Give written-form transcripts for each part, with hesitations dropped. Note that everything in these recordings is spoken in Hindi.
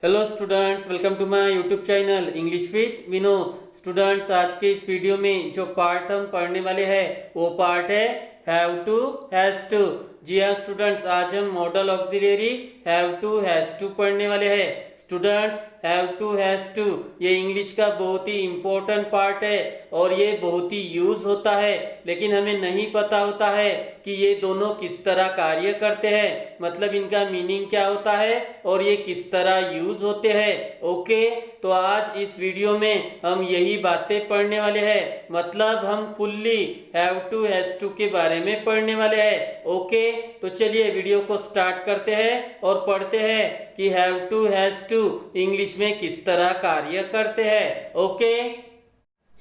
Hello students, welcome to my YouTube channel English with Vinod. Students, आज के इस वीडियो में जो पार्ट हम पढ़ने वाले हैं वो पार्ट है हैव टू हैज टू। जी हाँ स्टूडेंट्स, आज हम modal auxiliary have to has to पढ़ने वाले हैं। Students, have to has to ये इंग्लिश का बहुत ही इम्पोर्टेंट पार्ट है और ये बहुत ही यूज होता है, लेकिन हमें नहीं पता होता है कि ये दोनों किस तरह कार्य करते हैं, मतलब इनका मीनिंग क्या होता है और ये किस तरह यूज होते हैं। ओके, तो आज इस वीडियो में हम यही बातें पढ़ने वाले हैं, मतलब हम fully have to has to के बारे में पढ़ने वाले हैं। ओके, तो चलिए वीडियो को स्टार्ट करते हैं और पढ़ते हैं कि have to has to English में किस तरह कार्य करते हैं। ओके,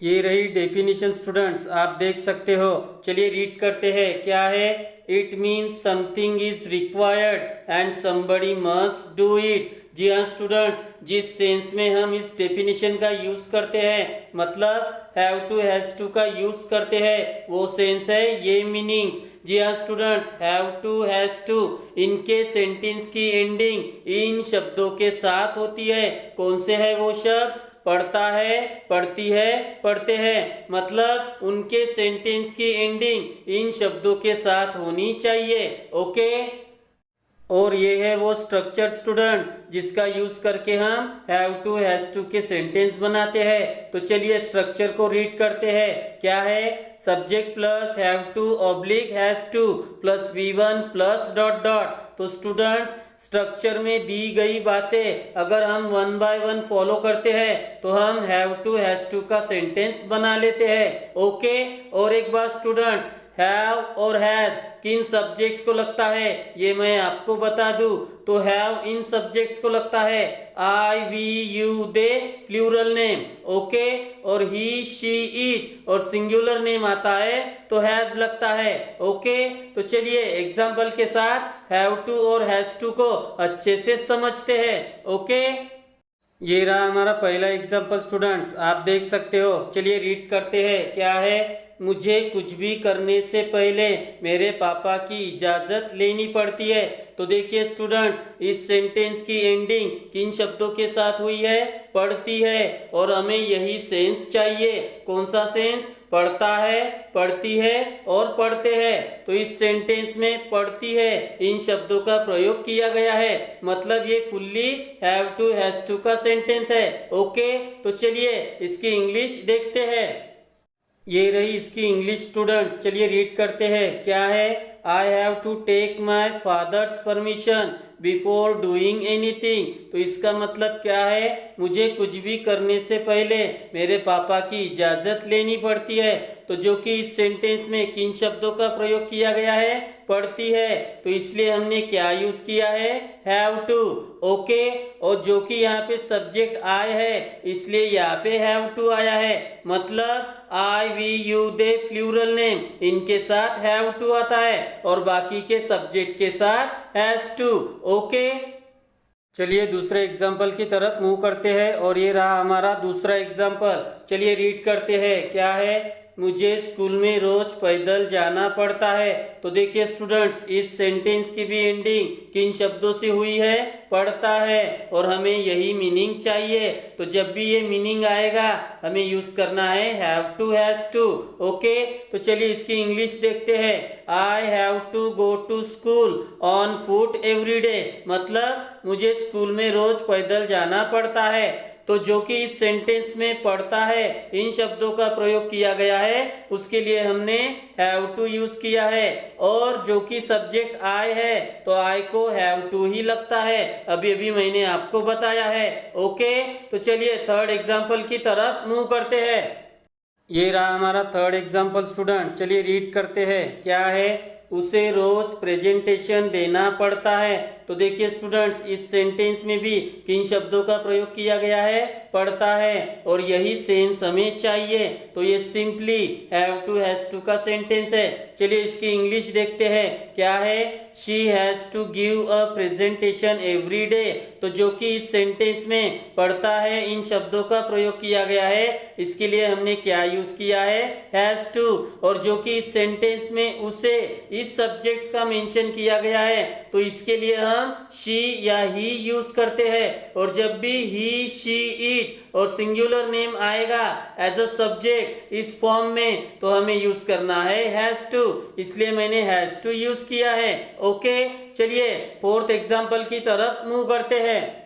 ये रही डेफिनेशन स्टूडेंट्स, आप देख सकते हो। चलिए रीड करते हैं। क्या है? It means something is required and somebody must do it. जी हाँ स्टूडेंट्स, जिस सेंस में हम इस डेफिनेशन का यूज करते हैं, मतलब हैव टू हैज टू का यूज करते हैं, वो सेंस है ये मीनिंग्स। जी हाँ students, have to has to इनके सेंटेंस की एंडिंग इन शब्दों के साथ होती है। कौन से है वो शब्द? पढ़ता है, पढ़ती है, पढ़ते हैं, मतलब उनके सेंटेंस की एंडिंग इन शब्दों के साथ होनी चाहिए। ओके, और ये है वो स्ट्रक्चर स्टूडेंट जिसका यूज करके हम हैव टू हैज टू के सेंटेंस बनाते हैं। तो चलिए स्ट्रक्चर को रीड करते हैं। क्या है? Subject plus have to oblique has two plus V1 plus dot dot. तो स्टूडेंट्स, स्ट्रक्चर में दी गई बातें अगर हम वन बाय वन फॉलो करते हैं तो हम हैव टू हैज टू का सेंटेंस बना लेते हैं। ओके, और एक बात स्टूडेंट्स, हैव और हैज किन सब्जेक्ट्स को लगता है ये मैं आपको बता दूं। तो हैव इन सब्जेक्ट्स को लगता है I, we, you, they plural name. Okay, और ही, शी, इट और सिंगुलर नेम आता है तो हैज लगता है। ओके, तो चलिए एग्जाम्पल के साथ हैव टू और हैज टू को अच्छे से समझते हैं। ओके, ये रहा हमारा पहला एग्जाम्पल स्टूडेंट्स, आप देख सकते हो। चलिए रीड करते हैं। क्या है? मुझे कुछ भी करने से पहले मेरे पापा की इजाज़त लेनी पड़ती है। तो देखिए स्टूडेंट्स, इस सेंटेंस की एंडिंग किन शब्दों के साथ हुई है? पढ़ती है, और हमें यही सेंस चाहिए। कौन सा सेंस? पढ़ता है, पढ़ती है और पढ़ते हैं। तो इस सेंटेंस में पढ़ती है इन शब्दों का प्रयोग किया गया है, मतलब ये fully have to has to का सेंटेंस है। ओके, तो चलिए इसकी इंग्लिश देखते हैं। ये रही इसकी इंग्लिश स्टूडेंट्स, चलिए रीड करते हैं। क्या है? I have to take my father's permission before doing anything. तो इसका मतलब क्या है? मुझे कुछ भी करने से पहले मेरे पापा की इजाज़त लेनी पड़ती है। तो जो कि इस सेंटेंस में किन शब्दों का प्रयोग किया गया है? पढ़ती है, तो इसलिए हमने क्या यूज किया है? Have to. ओके, और जो कि यहाँ पे सब्जेक्ट आई है इसलिए यहाँ पे हैव टू आया है, मतलब I, we, you, they plural name इनके साथ हैव टू आता है और बाकी के सब्जेक्ट के साथ हैज टू। ओके, चलिए दूसरे एग्जाम्पल की तरफ मूव करते हैं और ये रहा हमारा दूसरा एग्जाम्पल। चलिए रीड करते हैं। क्या है? मुझे स्कूल में रोज पैदल जाना पड़ता है। तो देखिए स्टूडेंट्स, इस सेंटेंस की भी एंडिंग किन शब्दों से हुई है? पढ़ता है, और हमें यही मीनिंग चाहिए। तो जब भी ये मीनिंग आएगा हमें यूज करना है have to has to. Okay, तो चलिए इसकी इंग्लिश देखते हैं। I have to go to school on foot every day, मतलब मुझे स्कूल में रोज पैदल जाना पड़ता है। तो जो कि इस सेंटेंस में पढ़ता है इन शब्दों का प्रयोग किया गया है उसके लिए हमने हैव टू यूज किया है, और जो कि सब्जेक्ट आई है तो आई को हैव टू ही लगता है, अभी अभी मैंने आपको बताया है। ओके, तो चलिए थर्ड एग्जाम्पल की तरफ मूव करते हैं। ये रहा हमारा थर्ड एग्जाम्पल स्टूडेंट, चलिए रीड करते हैं। क्या है? उसे रोज प्रेजेंटेशन देना पड़ता है। तो देखिए स्टूडेंट्स, इस सेंटेंस में भी किन शब्दों का प्रयोग किया गया है? पढ़ता है, और यही सेंस हमें चाहिए। तो ये simply have to has to का सेंटेंस है। चलिए इसकी इंग्लिश देखते हैं। क्या है? She has to give a presentation every day. तो जो कि इस सेंटेंस में पढ़ता है इन शब्दों का प्रयोग किया गया है, इसके लिए हमने क्या यूज किया है? Has to. और जो कि इस सेंटेंस में उसे इस सब्जेक्ट्स का मेंशन किया गया है तो इसके लिए हम हम शी या ही यूज करते हैं, और जब भी ही, शी, इट और सिंगुलर नेम आएगा एज अ सब्जेक्ट इस फॉर्म में, तो हमें यूज करना है हैज टू, इसलिए मैंने हैज टू यूज किया है। ओके, चलिए फोर्थ एग्जाम्पल की तरफ मूव करते हैं।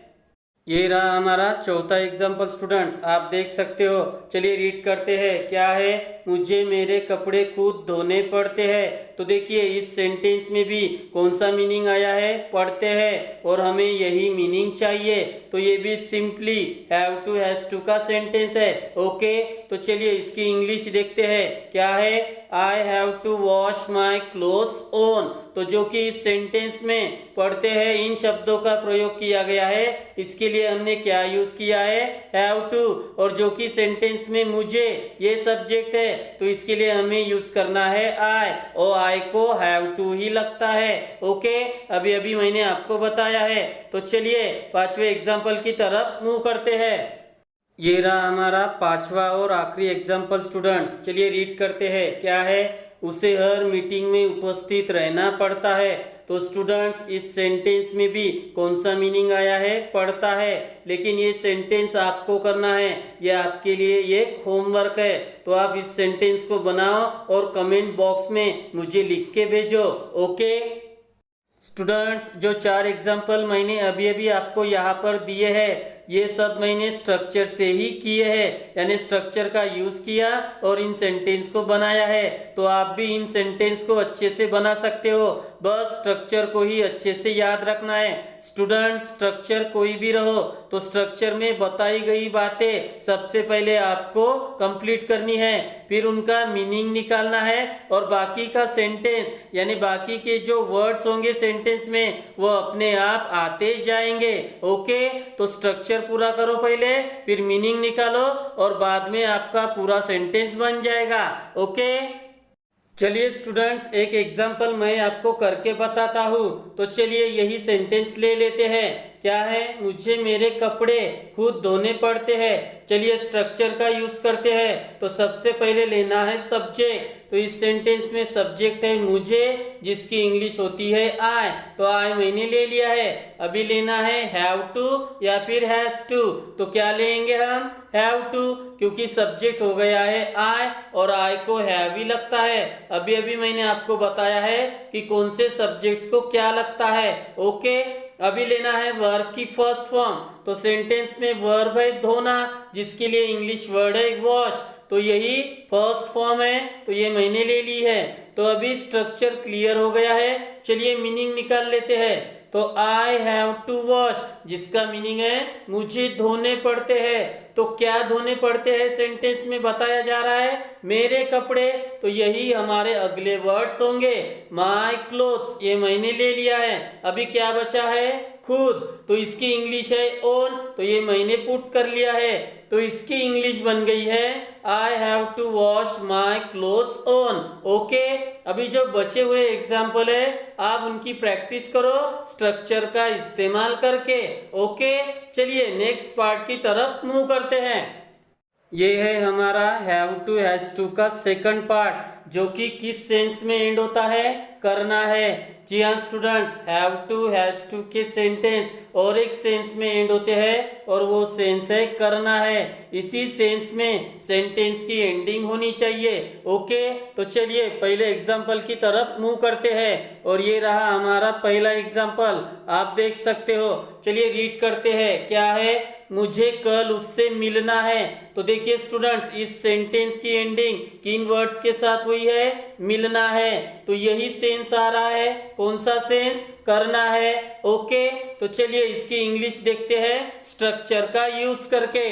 ये रहा हमारा चौथा एग्जाम्पल स्टूडेंट्स, आप देख सकते हो। चलिए रीड करते हैं। क्या है, मुझे मेरे कपड़े खुद धोने पड़ते हैं। तो देखिए इस सेंटेंस में भी कौन सा मीनिंग आया है, पढ़ते हैं, और हमें यही मीनिंग चाहिए। तो ये भी simply have to has to का सेंटेंस है। ओके, तो चलिए इसकी इंग्लिश देखते हैं। क्या है, I have to wash my clothes on. तो जो कि इस सेंटेंस में पढ़ते हैं इन शब्दों का प्रयोग किया गया है, इसके लिए हमने क्या यूज किया है, हैव टू। और जो कि सेंटेंस में मुझे ये सब्जेक्ट है, तो इसके लिए हमें यूज करना है आई, और आई को हैव टू ही लगता है। ओके, अभी अभी मैंने आपको बताया है। तो चलिए पांचवें एग्जाम्पल की तरफ मूव करते हैं। ये रहा हमारा पांचवा और आखिरी एग्जाम्पल स्टूडेंट्स, चलिए रीड करते हैं। क्या है, उसे हर मीटिंग में उपस्थित रहना पड़ता है। तो स्टूडेंट्स इस सेंटेंस में भी कौन सा मीनिंग आया है, पढ़ता है, लेकिन ये सेंटेंस आपको करना है, ये आपके लिए एक होमवर्क है। तो आप इस सेंटेंस को बनाओ और कमेंट बॉक्स में मुझे लिख के भेजो। ओके स्टूडेंट्स, जो 4 एग्जाम्पल मैंने अभी अभी आपको यहाँ पर दिए हैं, ये सब मैंने स्ट्रक्चर से ही किए हैं, यानी स्ट्रक्चर का यूज किया और इन सेंटेंस को बनाया है। तो आप भी इन सेंटेंस को अच्छे से बना सकते हो, बस स्ट्रक्चर को ही अच्छे से याद रखना है। स्टूडेंट्स स्ट्रक्चर कोई भी रहो, तो स्ट्रक्चर में बताई गई बातें सबसे पहले आपको कंप्लीट करनी है, फिर उनका मीनिंग निकालना है, और बाकी का सेंटेंस यानी बाकी के जो वर्ड्स होंगे सेंटेंस में वो अपने आप आते जाएंगे। ओके, तो स्ट्रक्चर पूरा करो पहले, फिर मीनिंग निकालो, और बाद में आपका पूरा सेंटेंस बन जाएगा। ओके, चलिए स्टूडेंट्स एक एग्जाम्पल मैं आपको करके बताता हूँ। तो चलिए यही सेंटेंस ले लेते हैं। क्या है, मुझे मेरे कपड़े खुद धोने पड़ते हैं। चलिए स्ट्रक्चर का यूज करते हैं। तो सबसे पहले लेना है सब्जेक्ट। तो इस सेंटेंस में सब्जेक्ट है मुझे, जिसकी इंग्लिश होती है आई। तो आई मैंने ले लिया है। अभी लेना है हैव टू या फिर हैज टू। तो क्या लेंगे हम, हैव टू, क्योंकि सब्जेक्ट हो गया है आई और आई को हैव ही लगता है। अभी अभी मैंने आपको बताया है कि कौन से सब्जेक्ट्स को क्या लगता है। ओके, अभी लेना है वर्ब की फर्स्ट फॉर्म। तो सेंटेंस में वर्ब है धोना, जिसके लिए इंग्लिश वर्ड है वॉश। तो यही फर्स्ट फॉर्म है, तो ये मैंने ले ली है। तो अभी स्ट्रक्चर क्लियर हो गया है। चलिए मीनिंग निकाल लेते हैं। तो आई हैव टू वॉश, जिसका मीनिंग है मुझे धोने पड़ते हैं। तो क्या धोने पड़ते हैं सेंटेंस में बताया जा रहा है, मेरे कपड़े। तो यही हमारे अगले वर्ड्स होंगे, माई क्लोथ्स, ये मैंने ले लिया है। अभी क्या बचा है, खुद। तो इसकी इंग्लिश है ओन, तो ये मैंने पुट कर लिया है। तो इसकी इंग्लिश बन गई है I have to wash my clothes on. Okay, अभी जो बचे हुए एग्जाम्पल है आप उनकी प्रैक्टिस करो स्ट्रक्चर का इस्तेमाल करके। ओके, चलिए नेक्स्ट पार्ट की तरफ मूव करते हैं। ये है हमारा हैव टू हैज टू का सेकंड पार्ट, जो कि किस सेंस में एंड होता है, करना है। जी हाँ students, have to has to के सेंटेंस और एक सेंस में एंड होते हैं, और वो सेंस है करना है। इसी सेंस में सेंटेंस की एंडिंग होनी चाहिए। ओके, तो चलिए पहले एग्जाम्पल की तरफ मूव करते हैं। और ये रहा हमारा पहला एग्जाम्पल, आप देख सकते हो। चलिए रीड करते हैं। क्या है, मुझे कल उससे मिलना है। तो देखिए स्टूडेंट्स इस सेंटेंस की एंडिंग किन वर्ड्स के साथ हुई है, मिलना है। तो यही सेंस आ रहा है, कौन सा सेंस, करना है। ओके, तो चलिए इसकी इंग्लिश देखते हैं स्ट्रक्चर का यूज करके।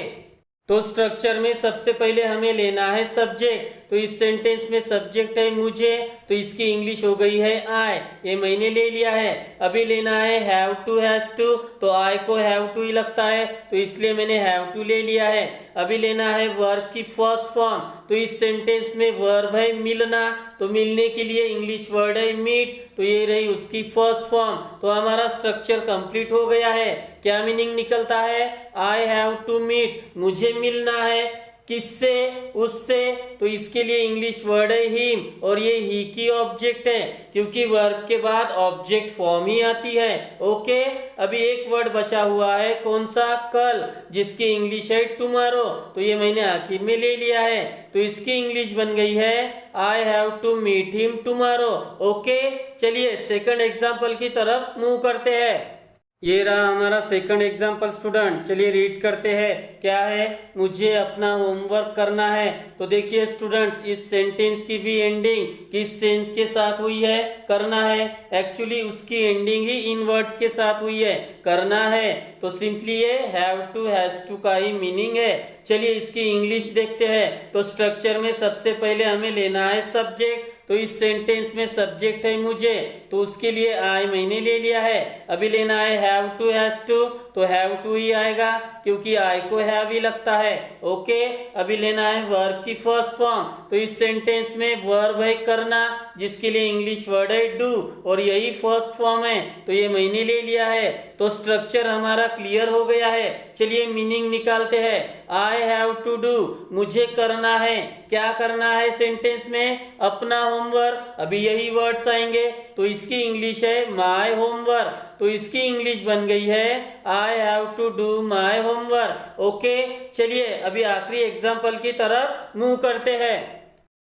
तो स्ट्रक्चर में सबसे पहले हमें लेना है सब्जेक्ट। तो इस सेंटेंस में सब्जेक्ट है मुझे, तो इसकी इंग्लिश हो गई है आई, ये मैंने ले लिया है। अभी लेना है हैव टू हैज टू, तो आई को हैव टू ही लगता है, तो इसलिए मैंने हैव टू ले लिया है। अभी लेना है वर्ब की फर्स्ट फॉर्म। तो इस सेंटेंस में वर्ब है मिलना, तो मिलने के लिए इंग्लिश वर्ड है मीट, तो ये रही उसकी फर्स्ट फॉर्म। तो हमारा स्ट्रक्चर कंप्लीट हो गया है। क्या मीनिंग निकलता है, आई हैव टू मीट, मुझे मिलना है। किससे, उससे, तो इसके लिए इंग्लिश वर्ड है हिम, और ये ही की ऑब्जेक्ट है क्योंकि वर्ब के बाद ऑब्जेक्ट फॉर्म ही आती है। ओके, अभी एक वर्ड बचा हुआ है, कौन सा, कल, जिसकी इंग्लिश है टुमारो, तो ये मैंने आखिर में ले लिया है, तो इसकी इंग्लिश बन गई है I have to meet him tomorrow. Okay, चलिए सेकंड एग्जाम्पल की तरफ मूव करते हैं। ये रहा हमारा सेकंड एग्जाम्पल स्टूडेंट, चलिए रीड करते हैं। क्या है, मुझे अपना होमवर्क करना है। तो देखिए स्टूडेंट्स, इस सेंटेंस की भी एंडिंग किस सेंस के साथ हुई है, करना है। एक्चुअली उसकी एंडिंग ही इन वर्ड्स के साथ हुई है, करना है, तो सिंपली ये हैव टू, हैज टू का ही मीनिंग है। चलिए इसकी इंग्लिश देखते हैं। तो स्ट्रक्चर में सबसे पहले हमें लेना है सब्जेक्ट, तो इस सेंटेंस में सब्जेक्ट है मुझे, तो उसके लिए आई मैंने ले लिया है। अभी लेना है हैव टू, हैज टू, तो हैव टू ही आएगा क्योंकि आई को हैव ही लगता है। ओके, अभी लेना है वर्ब की फर्स्ट फॉर्म, तो इस सेंटेंस में वर्ब है करना, जिसके लिए इंग्लिश वर्ड है डू, और यही फर्स्ट फॉर्म है, तो ये मैंने ले लिया है। तो स्ट्रक्चर हमारा क्लियर हो गया है। चलिए मीनिंग निकालते हैं। आई हैव टू डू, मुझे करना है, क्या करना है सेंटेंस में, अपना होमवर्क। अभी यही वर्ड्स आएंगे, तो इसकी इंग्लिश है माय होमवर्क, तो इसकी इंग्लिश बन गई है I have to do my homework. Okay, चलिए अभी आखिरी एग्जाम्पल की तरफ मूव करते हैं।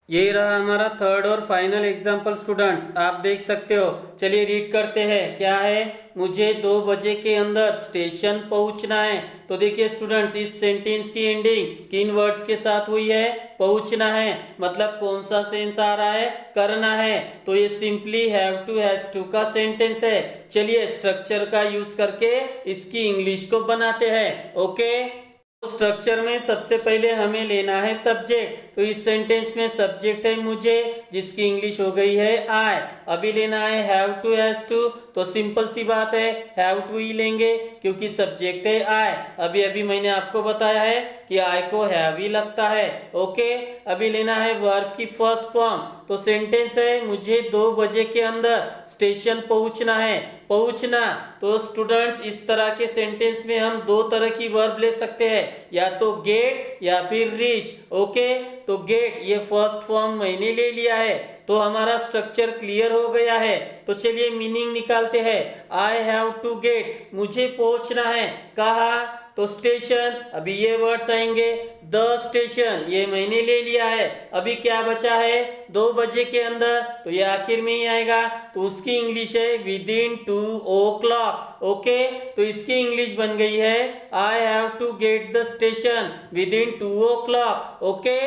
ये रहा हमारा थर्ड और फाइनल एग्जाम्पल स्टूडेंट्स, आप देख सकते हो। चलिए रीड करते हैं। क्या है, मुझे 2 बजे के अंदर स्टेशन पहुंचना है। तो देखिए स्टूडेंट्स, इस सेंटेंस की एंडिंग किन वर्ड्स के साथ हुई है, पहुंचना है, मतलब कौन सा सेंस आ रहा है, करना है, तो ये simply have to, has to का सेंटेंस है। चलिए स्ट्रक्चर का यूज करके इसकी इंग्लिश को बनाते हैं। ओके, स्ट्रक्चर में सबसे पहले हमें लेना है सब्जेक्ट, तो इस सेंटेंस में सब्जेक्ट है मुझे, जिसकी इंग्लिश हो गई है आई। अभी लेना है हैव टू, हैज टू, तो सिंपल सी बात है हैव टू ही लेंगे क्योंकि सब्जेक्ट है आई। अभी मैंने आपको बताया है कि आई को हैव ही लगता है। ओके, अभी लेना है वर्ब की फर्स्ट फॉर्म, तो सेंटेंस है मुझे 2 बजे के अंदर स्टेशन पहुंचना है। पहुंचना, तो स्टूडेंट्स इस तरह के सेंटेंस में हम 2 तरह की वर्ब ले सकते हैं, या तो गेट या फिर रीच। ओके, तो गेट ये फर्स्ट फॉर्म मैंने ले लिया है, तो हमारा स्ट्रक्चर क्लियर हो गया है। तो चलिए मीनिंग निकालते हैं। आई हैव टू गेट, मुझे पहुंचना है, कहा, तो स्टेशन। अभी ये वर्ड्स आएंगे, द स्टेशन, ये मैंने ले लिया है। अभी क्या बचा है, 2 बजे के अंदर, तो ये आखिर में ही आएगा, तो उसकी इंग्लिश है विद इन 2 o'clock। ओके, तो इसकी इंग्लिश बन गई है I have to get the station within 2 o'clock। Okay,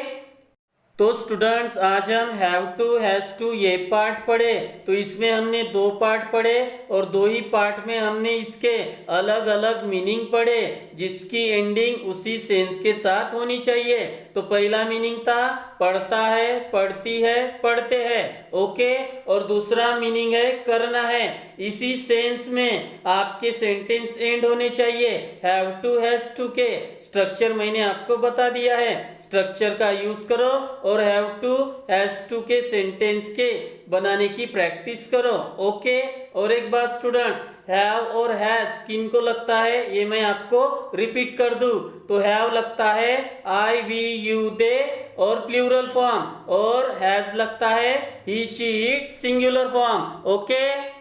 तो स्टूडेंट्स आज हम हैव टू, हैज टू ये पार्ट पढ़े, तो इसमें हमने 2 पार्ट पढ़े और 2 ही पार्ट में हमने इसके अलग अलग मीनिंग पढ़े, जिसकी एंडिंग उसी सेंस के साथ होनी चाहिए। तो पहला मीनिंग था पढ़ता है, पढ़ती है, पढ़ते हैं। ओके, और दूसरा मीनिंग है करना है। इसी सेंस में आपके सेंटेंस एंड होने चाहिए हैव टू, हैज टू के। स्ट्रक्चर मैंने आपको बता दिया है, स्ट्रक्चर का यूज करो और हैव टू, हैज टू के सेंटेंस के बनाने की प्रैक्टिस करो। ओके, और एक बात स्टूडेंट्स, हैव और हैज किन को लगता है ये मैं आपको रिपीट कर दूं। तो हैव लगता है आई, वी, यू, दे और प्लूरल फॉर्म, और हैज लगता है he, she, it singular form. Okay,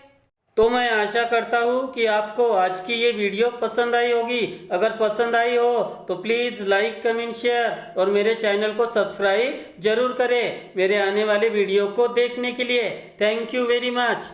तो मैं आशा करता हूँ कि आपको आज की ये वीडियो पसंद आई होगी। अगर पसंद आई हो तो प्लीज़ लाइक, कमेंट, शेयर और मेरे चैनल को सब्सक्राइब जरूर करें मेरे आने वाले वीडियो को देखने के लिए। Thank you very much.